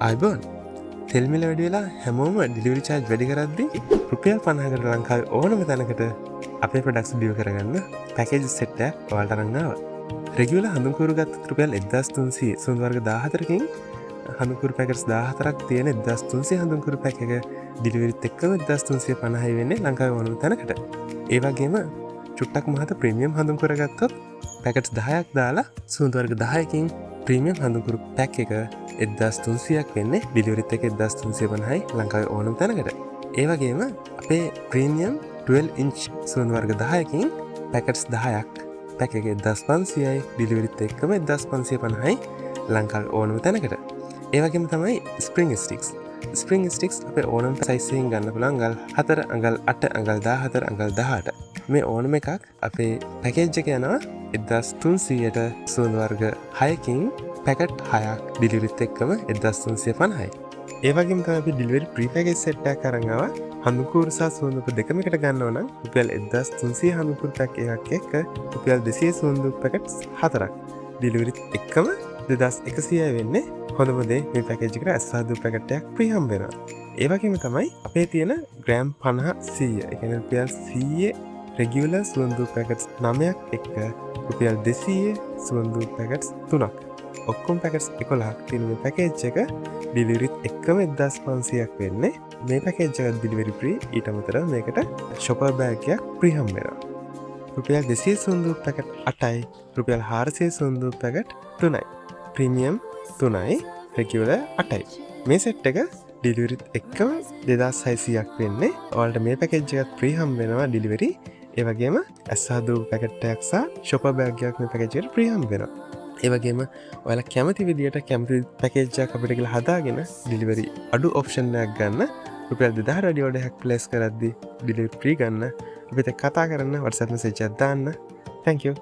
අයිබෝන් තෙල්මිල වැඩි වෙලා හැමෝම ඩිලිවරි චාර්ජ් වැඩි කරද්දී රුපියල් 50කට ලංකාවේ ඕනම තැනකට අපේ ප්‍රොඩක්ට්ස් ඩිලිවර් කරගන්න පැකේජ් සෙට් එකක් ඔයාලට අරන් ආවා. රෙගියුලර් හඳුන්කුරු ගත්තත් රුපියල් 1300 සුන් වර්ග 14කින් හඳුන්කුරු පැකට්ස් 14ක් තියෙන 1300 හඳුන්කුරු පැක් එක ඩිලිවරිත් එක්කම 1350යි වෙන්නේ ලංකාවේ ඕනම තැනකට. ඒ වගේම චුට්ටක් මහත ප්‍රීමියම් හඳුන්කුර ගත්තොත් පැකට්ස් 10ක් දාලා සුන් වර්ග 10කින් ප්‍රීමියම් හඳුන්කුරු පැක් එක 1300ක් වෙන්නේ ඩිලිවරිත් එක 1350යි ලංකාවේ ඕනම තැනකට. ඒ වගේම අපේ ප්‍රීමියම් 12 ඉන්ච් සුන් වර්ග 10කින් පැකට්ස් 10ක් පැක් එක 1500යි ඩිලිවරිත් එක්කම 1550යි ලංකාවේ ඕනම තැනකට. ඒ වගේම තමයි ස්ප්‍රින්ග් ස්ටික්ස් අපේ ඕනම සයිස් එකකින් ගන්න පුළුවන් අඟල් 4 අඟල් 8 අඟල් 14 අඟල් 18 මේ ඕනම එකක් අපේ පැකේජ් එක යනවා 1300ට සුන් වර්ග 6කින් පැකට් 6ක් ඩිලිවරිත් එක්කම 1350යි. ඒ වගේම තමයි අපි ඩිලිවරි ප්‍රී පැකේජ් සෙට් එකක් අරන් ආවා. හඳුන්කුරු සහ සුවඳ දෙකම එකට ගන්නවා නම් රුපියල් 1300 හඳුන්කුරු පැක් එකක් එක්ක රුපියල් 200 සුවඳ පැකට්ස් 4ක් ඩිලිවරිත් එක්කම 2100යි වෙන්නේ. හොඳම දේ මේ පැකේජ් එකට අස්සාදු පැකට් එකක් ෆ්‍රී හම්බ වෙනවා. ඒ වගේම තමයි අපේ තියෙන ග්‍රෑම් 50 100 ඒ කියන්නේ රුපියල් 100 රෙගියුලර් සුවඳ පැකට්ස් 9ක් එක්ක රුපියල් 200 සුවඳ පැකට්ස් 3ක් ඔක්කොම පැකට්ස් 11ක් තියෙන මේ පැකේජ් එක ඩිලිවරිත් එක්කම 1500ක් වෙන්නේ. මේ පැකේජ් එක ඩිලිවරි ෆ්‍රී ඊට අමතරව මේකට ෂොපර් බෑග් එකක් ෆ්‍රී හම්බ වෙනවා. රුපියල් 200 සුන්දු පැකට් 8යි රුපියල් 400 සුන්දු පැකට් 3යි ප්‍රීමියම් 3යි රෙගියුලර් 8යි. මේ සෙට් එක ඩිලිවරිත් එක්කම 2600ක් වෙන්නේ. ඔයාලට මේ පැකේජ් එකත් ෆ්‍රී හම්බ වෙනවා ඩිලිවරි. ඒ වගේම ඇස්සාදු පැකට් එකක් සහ ෂොපර් බෑග් එකක් මේ පැකේජ් එකට ෆ්‍රී හම්බ වෙනවා. ඒ වගේම ඔයාලා කැමති විදියට කැමති පැකේජ් එකක් අපිට කියලා හදාගෙන ඩිලිවරි අඩු ඔප්ෂන් එකක් ගන්න රුපියල් 2000 වැඩි ඕඩර් එකක් ප්ලේස් කරද්දී ඩිලිවරි ෆ්‍රී ගන්න අපිට කතා කරන්න WhatsApp message එකක් දාන්න. Thank you.